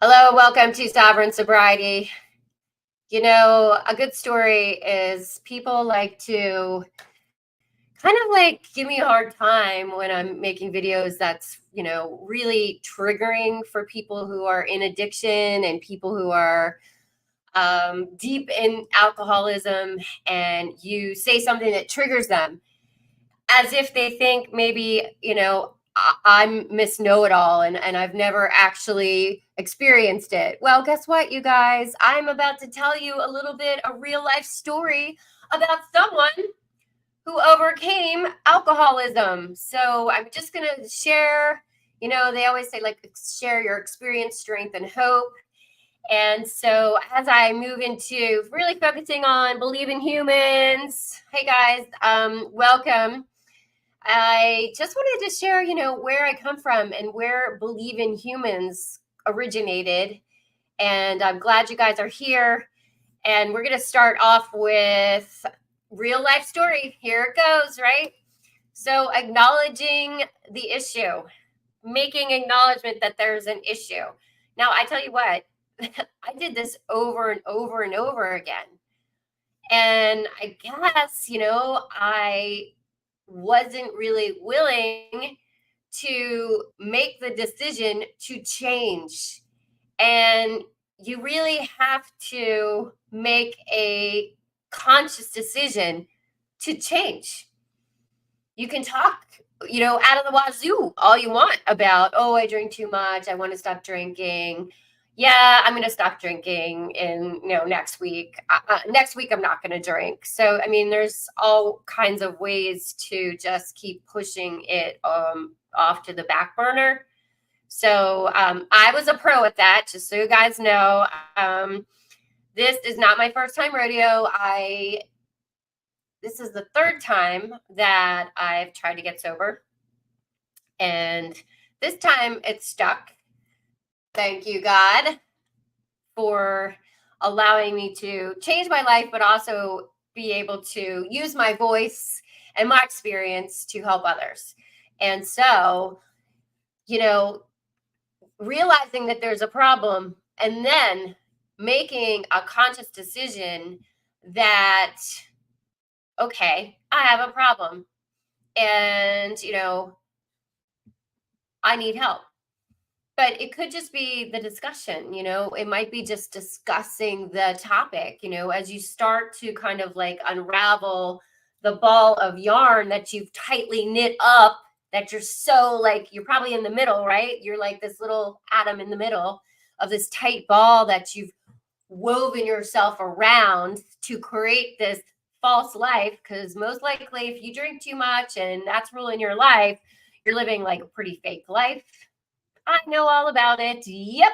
Hello, welcome to Sovereign Sobriety. You know, a good story is people like to kind of like give me a hard time when I'm making videos that's, really triggering for people who are in addiction and people who are deep in alcoholism, and you say something that triggers them as if they think maybe, I'm Miss Know It All and I've never actually experienced it. Well, guess what, you guys? I'm about to tell you a little bit a real life story about someone who overcame alcoholism. So I'm just going to share, they always say, like, share your experience, strength, and hope. And so as I move into really focusing on believe in humans, hey guys, welcome. I just wanted to share, where I come from and where Believe in Humans originated. And I'm glad you guys are here. And we're going to start off with real life story. Here it goes, right? So acknowledging the issue, making acknowledgement that there's an issue. Now, I tell you what, I did this over and over and over again. And I guess, I wasn't really willing to make the decision to change. And you really have to make a conscious decision to change. You can talk, out of the wazoo all you want about, oh, I drink too much. I want to stop drinking. Yeah, I'm going to stop drinking in, next week. Next week, I'm not going to drink. So, I mean, there's all kinds of ways to just keep pushing it off to the back burner. So I was a pro at that, just so you guys know. This is not my first time rodeo. This is the third time that I've tried to get sober. And this time it stuck. Thank you, God, for allowing me to change my life, but also be able to use my voice and my experience to help others. And so, realizing that there's a problem and then making a conscious decision that, okay, I have a problem and, I need help. But it could just be the discussion, it might be just discussing the topic, as you start to kind of like unravel the ball of yarn that you've tightly knit up, that you're so like, you're probably in the middle, right? You're like this little atom in the middle of this tight ball that you've woven yourself around to create this false life. Because most likely, if you drink too much and that's ruling your life, you're living like a pretty fake life. I know all about it. Yep.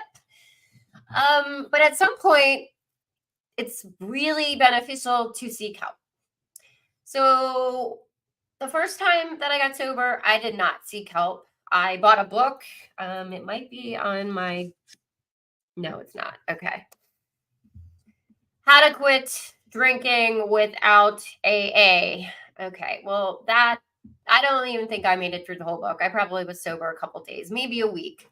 But at some point, it's really beneficial to seek help. So the first time that I got sober, I did not seek help. I bought a book. It might be on my... No, it's not. Okay. How to Quit Drinking Without AA. Okay. Well, that... I don't even think I made it through the whole book. I probably was sober a couple days, maybe a week.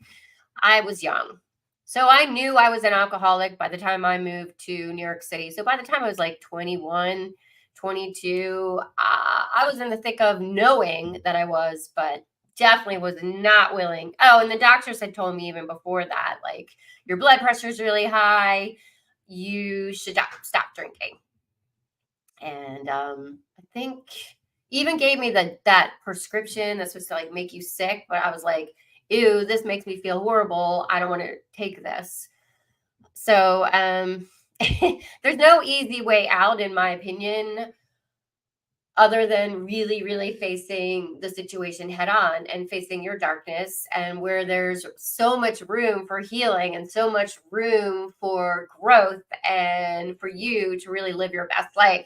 I was young. So I knew I was an alcoholic by the time I moved to New York City. So by the time I was like 21, 22, I was in the thick of knowing that I was, but definitely was not willing. Oh, and the doctors had told me even before that, like, your blood pressure is really high. You should stop drinking. And I think even gave me that prescription that's supposed to like make you sick. But I was like, ew, this makes me feel horrible. I don't want to take this. So there's no easy way out, in my opinion, other than really, really facing the situation head on and facing your darkness, and where there's so much room for healing and so much room for growth and for you to really live your best life.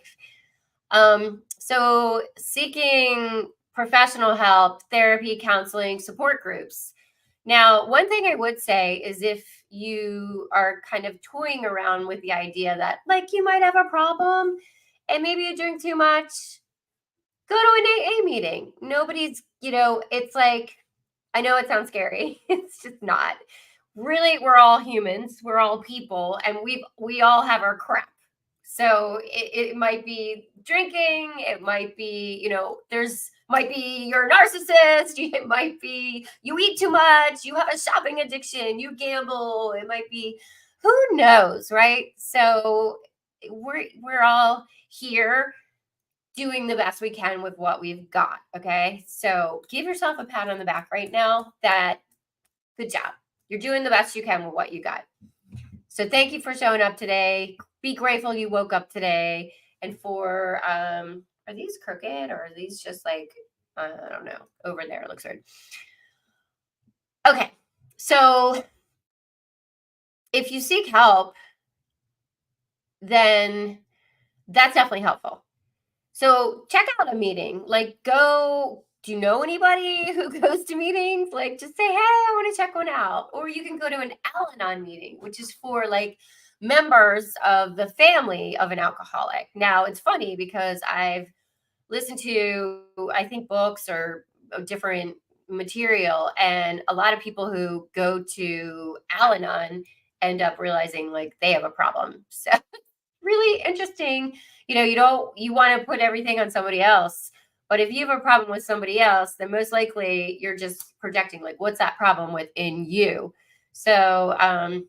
So seeking professional help, therapy, counseling, support groups. Now, one thing I would say is if you are kind of toying around with the idea that like you might have a problem and maybe you drink too much, go to an AA meeting. Nobody's, it's like, I know it sounds scary. It's just not. really, we're all humans, we're all people, and we all have our crap. So it might be drinking, it might be, there's might be you're a narcissist, it might be you eat too much, you have a shopping addiction, you gamble, it might be who knows, right? So we're all here doing the best we can with what we've got. Okay. So give yourself a pat on the back right now that good job. You're doing the best you can with what you got. So thank you for showing up today. Be grateful you woke up today. And for are these crooked or are these just like I don't know, over there? It looks weird. Okay. So if you seek help, then that's definitely helpful. So check out a meeting. Like do you know anybody who goes to meetings? Like just say, hey, I want to check one out. Or you can go to an Al-Anon meeting, which is for like members of the family of an alcoholic. Now it's funny because I've listened to, I think, books or different material, and a lot of people who go to Al-Anon end up realizing like they have a problem. So really interesting. You want to put everything on somebody else. But if you have a problem with somebody else, then most likely you're just projecting like what's that problem within you. So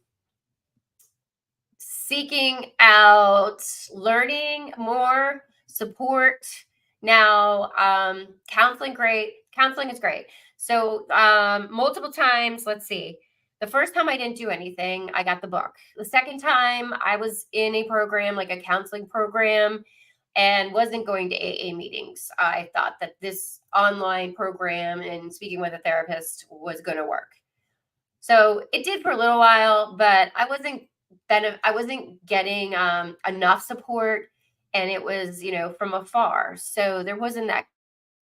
seeking out learning more support. Now counseling is great. So multiple times, let's see, the first time I didn't do anything, I got the book. The second time I was in a program, like a counseling program, and wasn't going to AA meetings. I thought that this online program and speaking with a therapist was going to work. So it did for a little while, but I wasn't getting enough support, and it was from afar. So there wasn't that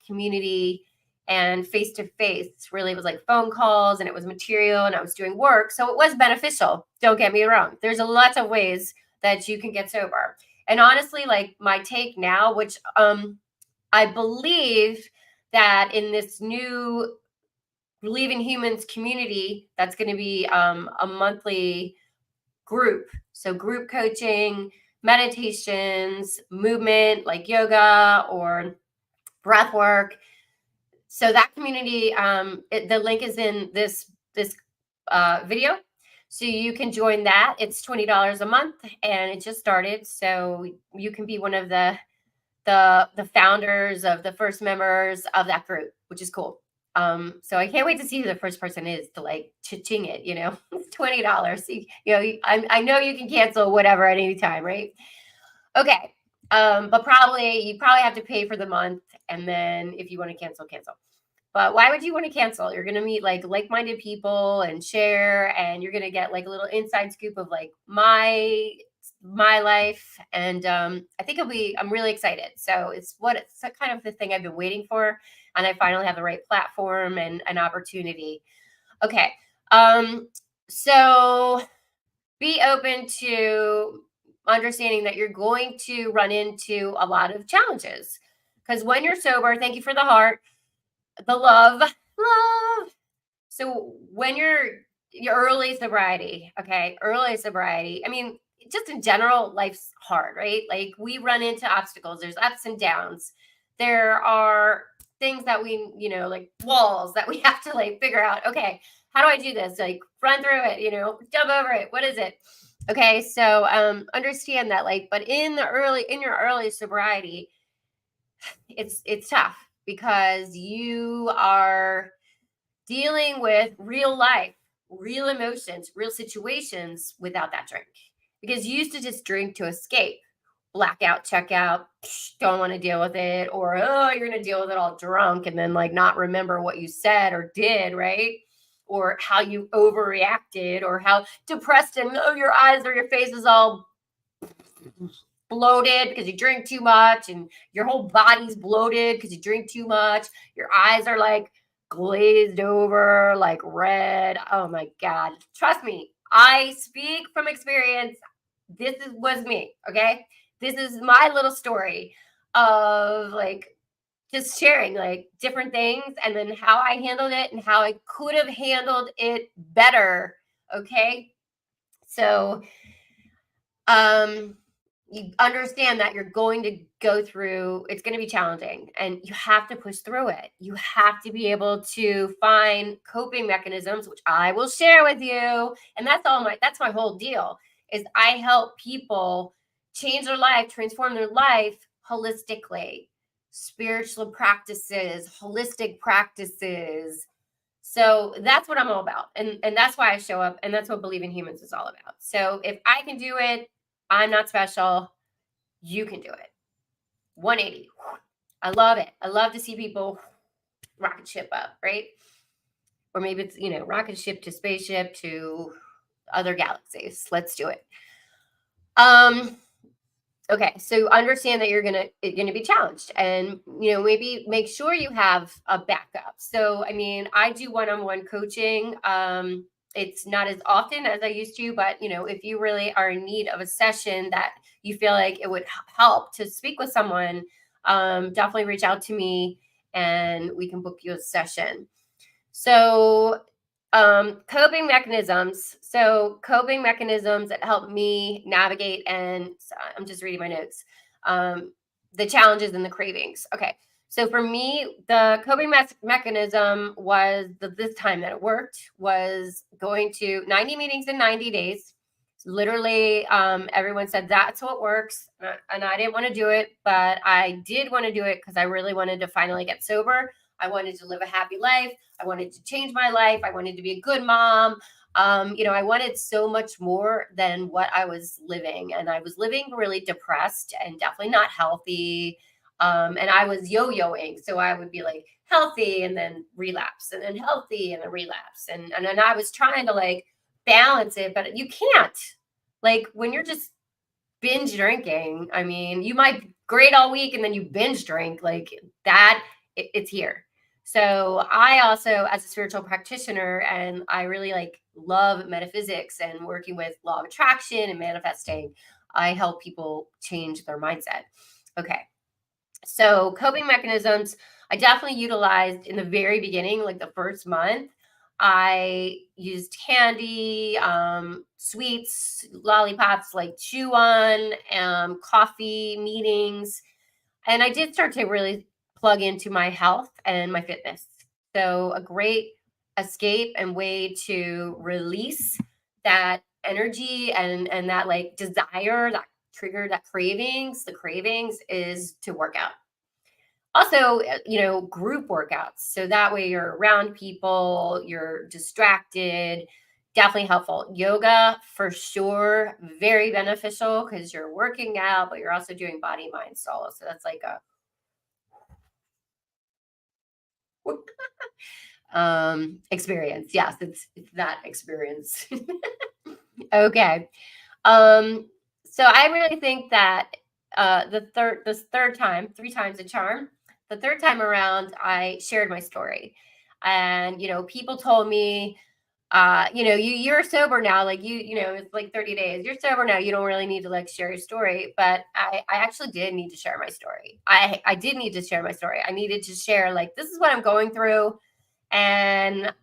community and face to face. Really, it was like phone calls, and it was material, and I was doing work, so it was beneficial. Don't get me wrong. There's a lots of ways that you can get sober, and honestly, like my take now, which I believe that in this new Believe in Humans community, that's going to be a monthly group. So group coaching, meditations, movement like yoga or breath work. So that community, the link is in this video. So you can join that. It's $20 a month, and it just started. So you can be one of the founders of the first members of that group, which is cool. So I can't wait to see who the first person is to like cha-ching it, it's $20. I know you can cancel whatever at any time, right? Okay. But you probably have to pay for the month. And then if you want to cancel, cancel. But why would you want to cancel? You're going to meet like-minded people and share, and you're going to get like a little inside scoop of like my life. And I think I'm really excited. So it's kind of the thing I've been waiting for. And I finally have the right platform and an opportunity. Okay. So be open to understanding that you're going to run into a lot of challenges. Because when you're sober, thank you for the heart, the love. So when your early sobriety, okay, early sobriety, I mean, just in general, life's hard, right? Like we run into obstacles, there's ups and downs. There are things that like walls that we have to like figure out, okay, how do I do this? Like run through it, jump over it. What is it? Okay, so understand that, like, but in your early sobriety, it's tough because you are dealing with real life, real emotions, real situations without that drink. Because you used to just drink to escape, blackout, check out, don't want to deal with it, or oh, you're going to deal with it all drunk and then like not remember what you said or did, right? Or how you overreacted, or how depressed and oh, your eyes or your face is all bloated because you drink too much, and your whole body's bloated because you drink too much. Your eyes are like glazed over, like red. Oh my God. Trust me, I speak from experience. Was me. Okay. This is my little story of like just sharing like different things and then how I handled it and how I could have handled it better. Okay. So you understand that you're going to go through, it's going to be challenging, and you have to push through it. You have to be able to find coping mechanisms, which I will share with you. And that's my whole deal, is I help people change their life, transform their life holistically. Spiritual practices, holistic practices. So that's what I'm all about. And that's why I show up. And that's what Believe in Humans is all about. So if I can do it, I'm not special. You can do it. 180. I love it. I love to see people rocket ship up, right? Or maybe it's, rocket ship to spaceship to other galaxies. Let's do it. Okay, so understand that you're gonna be challenged, and maybe make sure you have a backup. So I mean, I do one-on-one coaching. It's not as often as I used to, but if you really are in need of a session that you feel like it would help to speak with someone, definitely reach out to me and we can book you a session. So coping mechanisms. So coping mechanisms that help me navigate, and I'm just reading my notes. The challenges and the cravings. Okay. So for me, the coping mechanism was this time that it worked was going to 90 meetings in 90 days. Literally, everyone said that's what works, and I didn't want to do it, but I did want to do it because I really wanted to finally get sober. I wanted to live a happy life. I wanted to change my life. I wanted to be a good mom. I wanted so much more than what I was living. And I was living really depressed and definitely not healthy. And I was yo-yoing. So I would be like healthy and then relapse, and then healthy and then relapse. And then I was trying to like balance it, but you can't. Like when you're just binge drinking, I mean, you might great all week and then you binge drink like that. It's here. So I also, as a spiritual practitioner, and I really love metaphysics and working with law of attraction and manifesting, I help people change their mindset. Okay. So coping mechanisms, I definitely utilized in the very beginning, like the first month. I used candy, sweets, lollipops, like chew on, coffee, meetings. And I did start to really plug into my health and my fitness. So a great escape and way to release that energy and that like desire, that trigger, that cravings, the cravings is to work out. Also, group workouts. So that way you're around people, you're distracted. Definitely helpful. Yoga, for sure, very beneficial because you're working out, but you're also doing body, mind, soul. So that's like a experience. Yes, it's that experience. Okay. Um, so I really think that this third time, three times a charm, the third time around, I shared my story. And people told me, you're sober now, like it's like 30 days. You're sober now. You don't really need to like share your story. But I actually did need to share my story. I did need to share my story. I needed to share like this is what I'm going through. And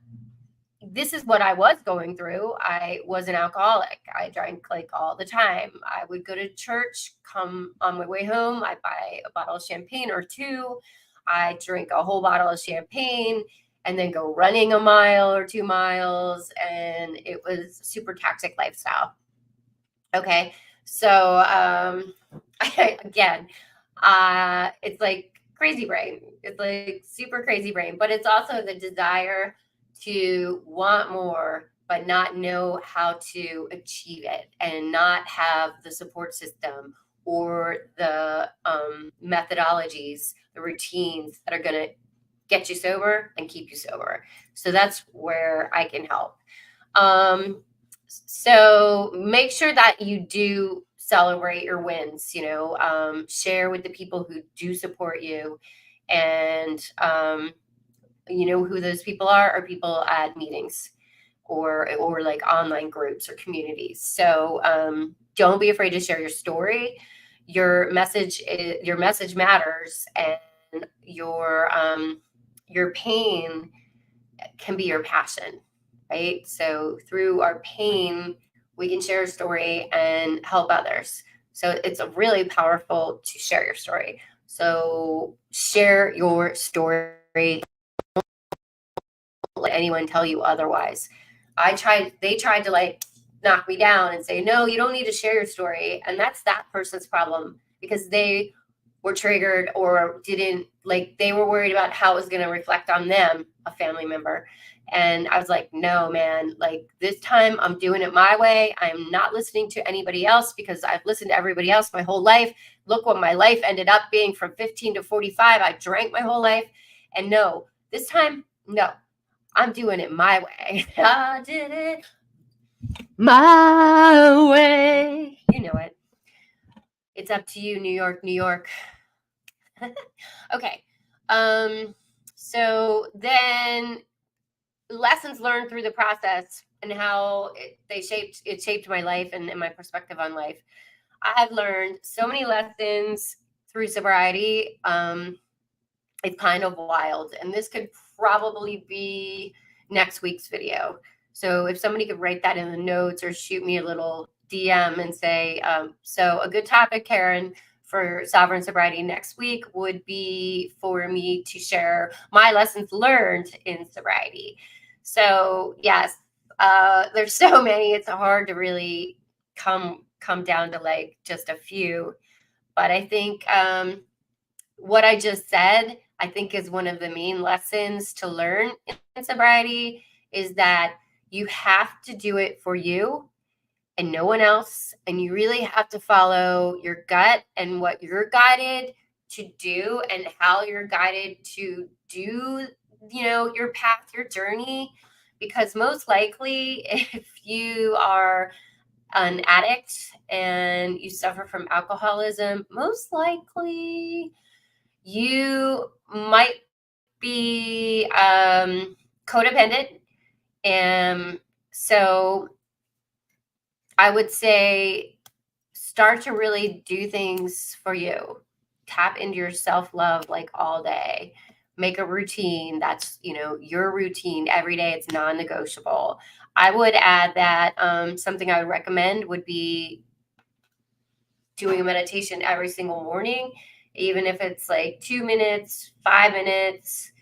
this is what I was going through. I was an alcoholic. I drank like all the time. I would go to church, come on my way home, I'd buy a bottle of champagne or two. I drink a whole bottle of champagne and then go running a mile or 2 miles. And it was super toxic lifestyle. Okay. So again, it's like crazy brain. It's like super crazy brain, but it's also the desire to want more, but not know how to achieve it and not have the support system or the methodologies, the routines that are going to get you sober and keep you sober. So that's where I can help. So make sure that you do celebrate your wins, share with the people who do support you, and who those people are people at meetings or like online groups or communities. So don't be afraid to share your story. Your message matters, and your pain can be your passion. right? So through our pain, we can share a story and help others. So it's really powerful to share your story. So share your story. Don't let anyone tell you otherwise. They tried to like knock me down and say, no, you don't need to share your story. And that's that person's problem, because they were triggered or didn't like, they were worried about how it was going to reflect on them, a family member. And I was like, no, man, like this time I'm doing it my way. I'm not listening to anybody else, because I've listened to everybody else my whole life. Look what my life ended up being from 15 to 45. I drank my whole life. And no, this time, no, I'm doing it my way. I did it my way. You know it. It's up to you, New York, New York. Okay. So then lessons learned through the process and how it shaped my life and my perspective on life. I've learned so many lessons through sobriety. It's kind of wild, and this could probably be next week's video. So if somebody could write that in the notes or shoot me a little DM and say, so a good topic, Karyn, for Sovereign Sobriety next week would be for me to share my lessons learned in sobriety. So yes, there's so many, it's hard to really come down to like just a few. But I think what I just said, I think is one of the main lessons to learn in sobriety, is that you have to do it for you and no one else. And you really have to follow your gut and what you're guided to do and how you're guided to do, your path, your journey. Because most likely, if you are an addict and you suffer from alcoholism, most likely you might be codependent. And so I would say start to really do things for you. Tap into your self-love like all day. Make a routine that's, your routine every day. It's non-negotiable. I would add that something I would recommend would be doing a meditation every single morning, even if it's like 2 minutes, 5 minutes.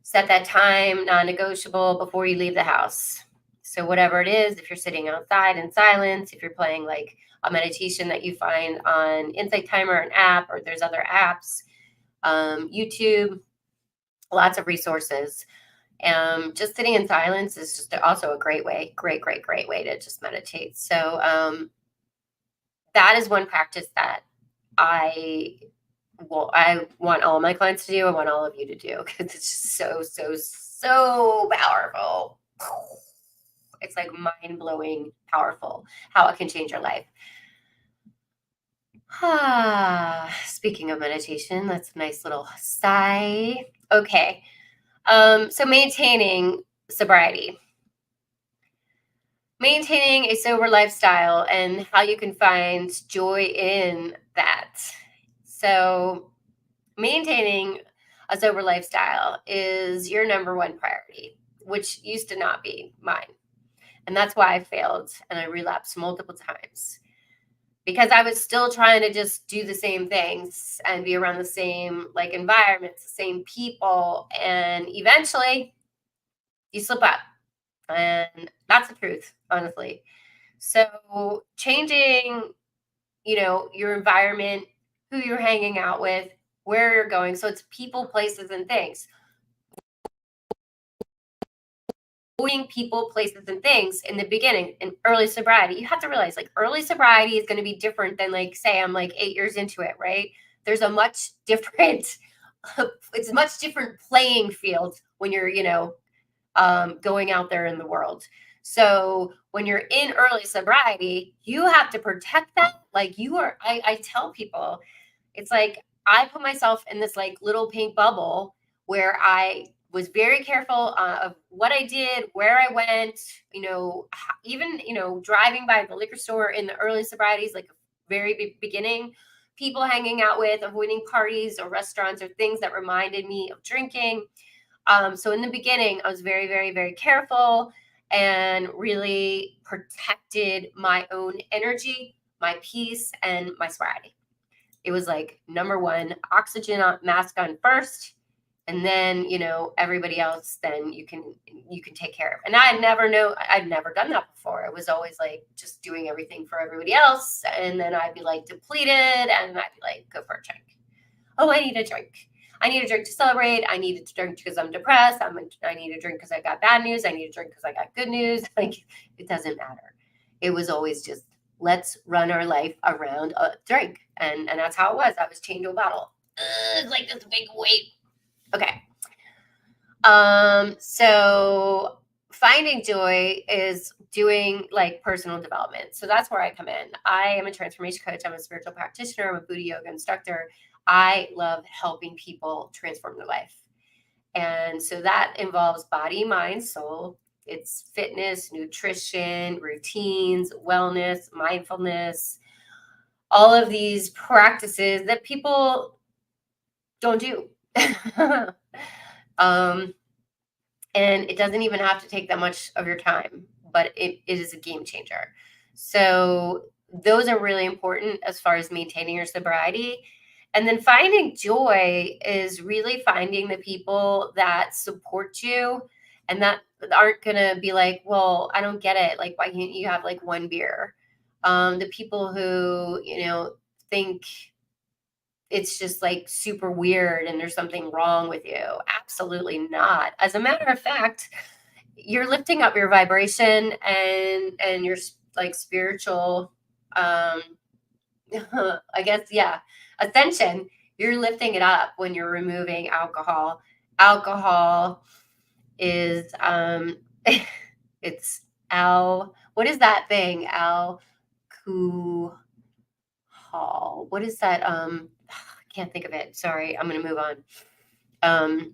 Set that time, non-negotiable, before you leave the house. So whatever it is, if you're sitting outside in silence, if you're playing like a meditation that you find on Insight Timer, an app, or there's other apps, YouTube, lots of resources. Just sitting in silence is just also a great way, great way to just meditate. So that is one practice that I want all my clients to do. I want all of you to do, because it's just so powerful. It's like mind-blowing powerful how it can change your life. Speaking of meditation, that's a nice little sigh. Okay. So maintaining sobriety. Maintaining a sober lifestyle and how you can find joy in that. So maintaining a sober lifestyle is your number one priority, which used to not be mine. And that's why I failed and I relapsed multiple times, because I was still trying to just do the same things and be around the same like environments, the same people. And eventually you slip up. And that's the truth, honestly. So changing, your environment, who you're hanging out with, where you're going. So it's people, places, and things. Avoiding people, places, and things in the beginning, in early sobriety, you have to realize like early sobriety is going to be different than like, say, I'm like 8 years into it, right? There's a much different, it's a much different playing field when you're, going out there in the world. So when you're in early sobriety, you have to protect that. Like I tell people, it's like I put myself in this like little pink bubble where I was very careful of what I did, where I went, even, driving by the liquor store in the early sobrieties, like very beginning, people hanging out with, avoiding parties or restaurants or things that reminded me of drinking. So in the beginning, I was very, very, very careful. and really protected my own energy, my peace, and my sobriety. It was like number one, oxygen mask on first, and then everybody else then you can take care of. And I'd never done that before. It was always like just doing everything for everybody else, and then I'd be like depleted, and I'd be like, go for a drink. Oh, I need a drink. I need a drink to celebrate. I need a drink because I'm depressed. I need a drink because I got bad news. I need a drink because I got good news. Like, it doesn't matter. It was always just, let's run our life around a drink. And that's how it was. I was chained to a bottle. It's like this big weight. Okay. So finding joy is doing like personal development. So that's where I come in. I am a transformation coach. I'm a spiritual practitioner. I'm a Buddha yoga instructor. I love helping people transform their life. And so that involves body, mind, soul. It's fitness, nutrition, routines, wellness, mindfulness, all of these practices that people don't do. And it doesn't even have to take that much of your time, but it is a game changer. So those are really important as far as maintaining your sobriety. And then finding joy is really finding the people that support you and that aren't going to be like, well, I don't get it. Like, why can't you have like one beer? The people who, think it's just like super weird and there's something wrong with you. Absolutely not. As a matter of fact, you're lifting up your vibration and your like spiritual I guess, yeah, ascension. You're lifting it up when you're removing alcohol. Alcohol is it's what is that thing? Alcohol. What is that? I can't think of it. Sorry, I'm gonna move on.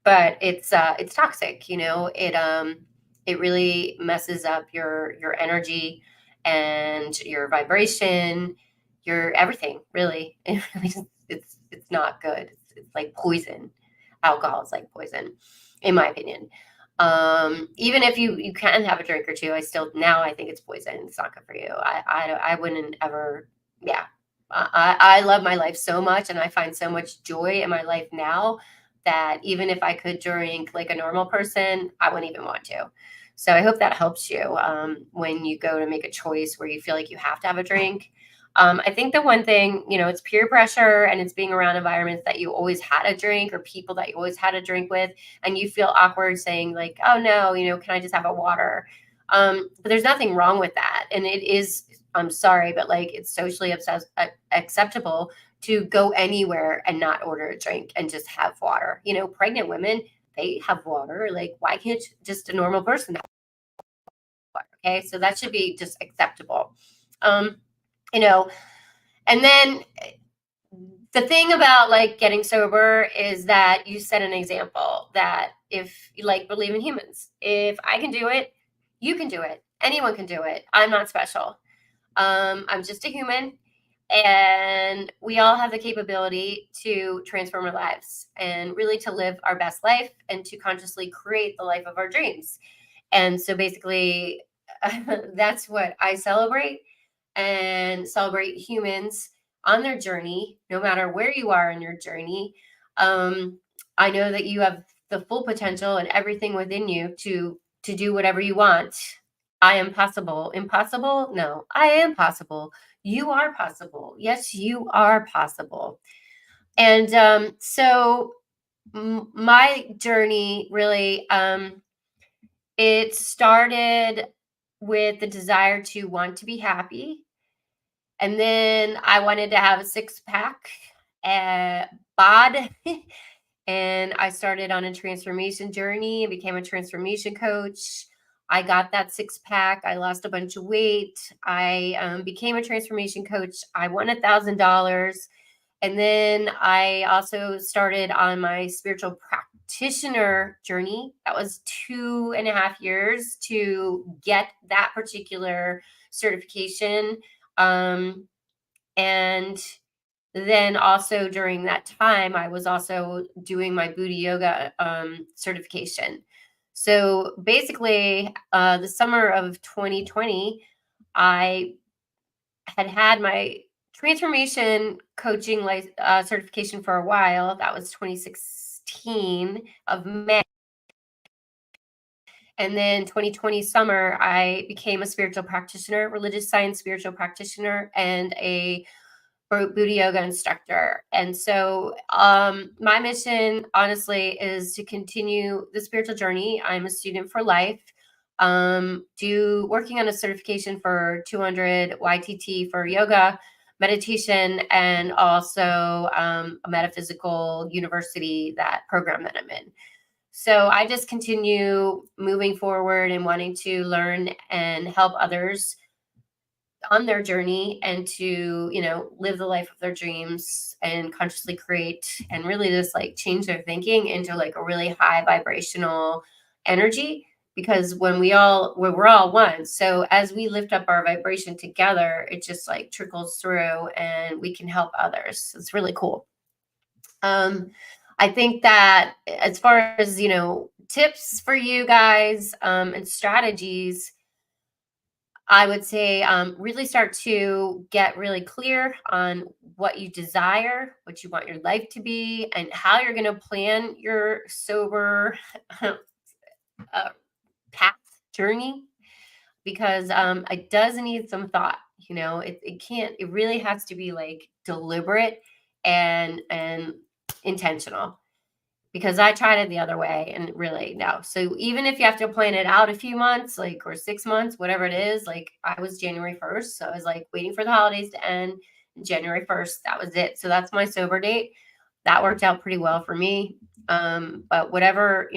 But it's toxic. It really messes up your energy and your vibration, your everything. Really, it's not good. It's like poison. Alcohol is like poison, in my opinion. Even if you can have a drink or two, I think it's poison. It's not good for you. I wouldn't ever. Yeah, I love my life so much, and I find so much joy in my life now that even if I could drink like a normal person, I wouldn't even want to. So I hope that helps you when you go to make a choice where you feel like you have to have a drink. I think the one thing, it's peer pressure and it's being around environments that you always had a drink or people that you always had a drink with, and you feel awkward saying like, oh no, can I just have a water? But there's nothing wrong with that. And it is, I'm sorry, but like it's socially acceptable to go anywhere and not order a drink and just have water. Pregnant women, they have water. Like, why can't just a normal person have water? Okay, so that should be just acceptable. And then the thing about like getting sober is that you set an example that if you like believe in humans, if I can do it, you can do it. Anyone can do it. I'm not special. I'm just a human, and we all have the capability to transform our lives and really to live our best life and to consciously create the life of our dreams. And so basically, that's what I celebrate, and celebrate humans on their journey, no matter where you are in your journey. I know that you have the full potential and everything within you to do whatever you want. I am possible. Impossible? No, I am possible. You are possible. Yes, you are possible. And so my journey really, it started with the desire to want to be happy. And then I wanted to have a six-pack bod. And I started on a transformation journey and became a transformation coach. I got that six-pack. I lost a bunch of weight. I became a transformation coach. I won $1,000. And then I also started on my spiritual practitioner journey. That was 2.5 years to get that particular certification. And then also during that time, I was also doing my Buddha yoga certification. So basically, the summer of 2020, I had my transformation coaching certification for a while. That was 2016 of May. And then 2020 summer, I became a spiritual practitioner, religious science spiritual practitioner, and a Booty yoga instructor. And so my mission, honestly, is to continue the spiritual journey. I'm a student for life. Do working on a certification for 200 YTT for yoga, meditation, and also a metaphysical university, that program that I'm in. So I just continue moving forward and wanting to learn and help others on their journey, and to, live the life of their dreams and consciously create and really just like change their thinking into like a really high vibrational energy. Because we're all one, so as we lift up our vibration together, it just like trickles through and we can help others. It's really cool. I think that as far as, tips for you guys, and strategies, I would say really start to get really clear on what you desire, what you want your life to be, and how you're going to plan your sober path journey. Because it does need some thought. It really has to be like deliberate and intentional. Because I tried it the other way and really no. So even if you have to plan it out a few months, like, or 6 months, whatever it is, like I was January 1st. So I was like waiting for the holidays to end. January 1st, that was it. So that's my sober date. That worked out pretty well for me. But whatever,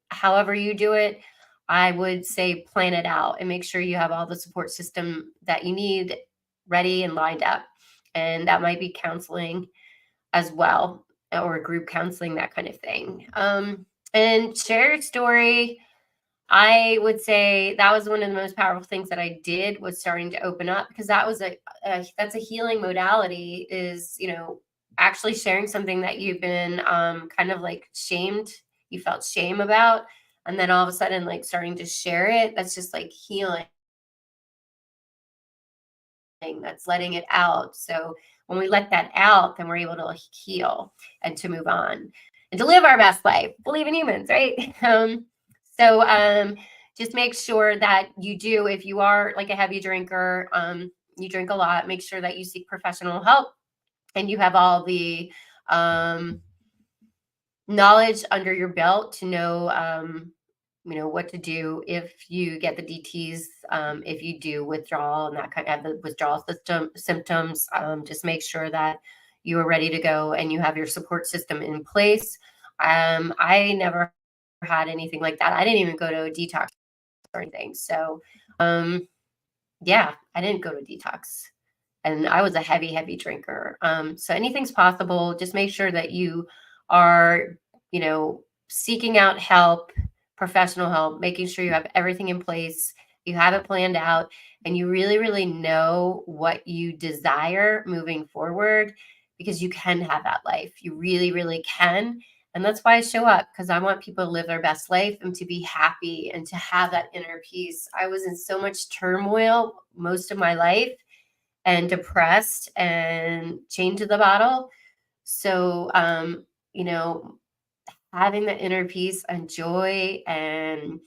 however you do it, I would say plan it out and make sure you have all the support system that you need ready and lined up. And that might be counseling as well, or group counseling, that kind of thing. And share your story. I would say that was one of the most powerful things that I did, was starting to open up, because that was that's a healing modality, is, actually sharing something that you've been kind of like you felt shame about. And then all of a sudden, like starting to share it, that's just like healing. That's letting it out. So when we let that out, then we're able to heal and to move on and to live our best life. Believe in humans, right? So just make sure that you do, if you are like a heavy drinker, you drink a lot, make sure that you seek professional help and you have all the knowledge under your belt to know what to do if you get the DTs, if you do withdrawal and that kind of the withdrawal symptoms. Just make sure that you are ready to go and you have your support system in place. I never had anything like that. I didn't even go to a detox or anything. So yeah, I didn't go to detox, and I was a heavy drinker. So anything's possible. Just make sure that you are, seeking out help, professional help, making sure you have everything in place, you have it planned out, and you really, really know what you desire moving forward, because you can have that life. You really, really can. And that's why I show up, because I want people to live their best life and to be happy and to have that inner peace. I was in so much turmoil most of my life and depressed and chained to the bottle. So, having that inner peace and joy and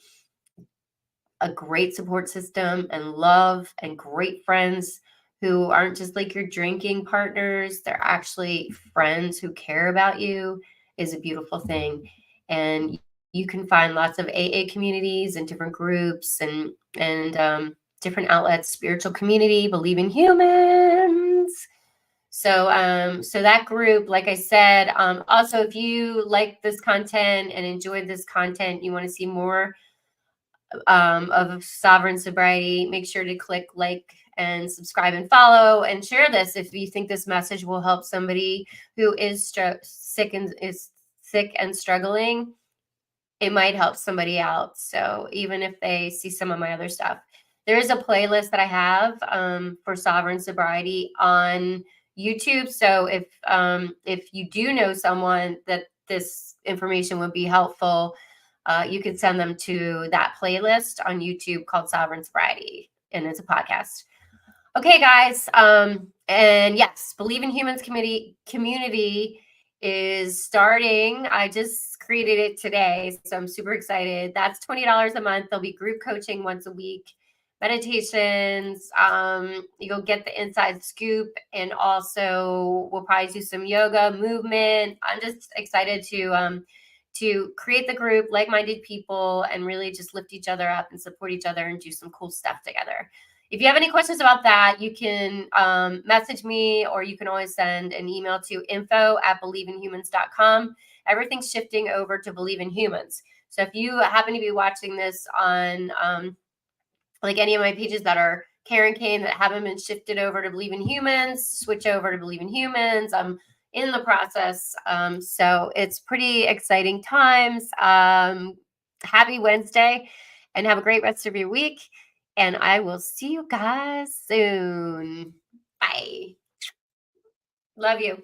a great support system and love and great friends who aren't just like your drinking partners, they're actually friends who care about you, is a beautiful thing. And you can find lots of AA communities and different groups and different outlets, spiritual community, believe in humans. So that group, like I said, also, if you like this content and enjoyed this content, you want to see more of Sovereign Sobriety, make sure to click like and subscribe and follow and share this if you think this message will help somebody who is sick and struggling. It might help somebody out. So even if they see some of my other stuff, there is a playlist that I have for Sovereign Sobriety on YouTube. So if you do know someone that this information would be helpful, you can send them to that playlist on YouTube called Sovereign Sobriety, and it's a podcast. Okay, guys. And yes, Believe in Humans community is starting. I just created it today, so I'm super excited. That's $20 a month. There'll be group coaching once a week, meditations. You'll get the inside scoop, and also we'll probably do some yoga, movement. I'm just excited to create the group, like-minded people, and really just lift each other up and support each other and do some cool stuff together. If you have any questions about that, you can message me, or you can always send an email to info@believeinhumans.com. Everything's shifting over to Believe in Humans. So if you happen to be watching this on like any of my pages that are Karyn Kane that haven't been shifted over to Believe in Humans, switch over to Believe in Humans. I'm in the process. So it's pretty exciting times. Happy Wednesday, and have a great rest of your week. And I will see you guys soon. Bye. Love you.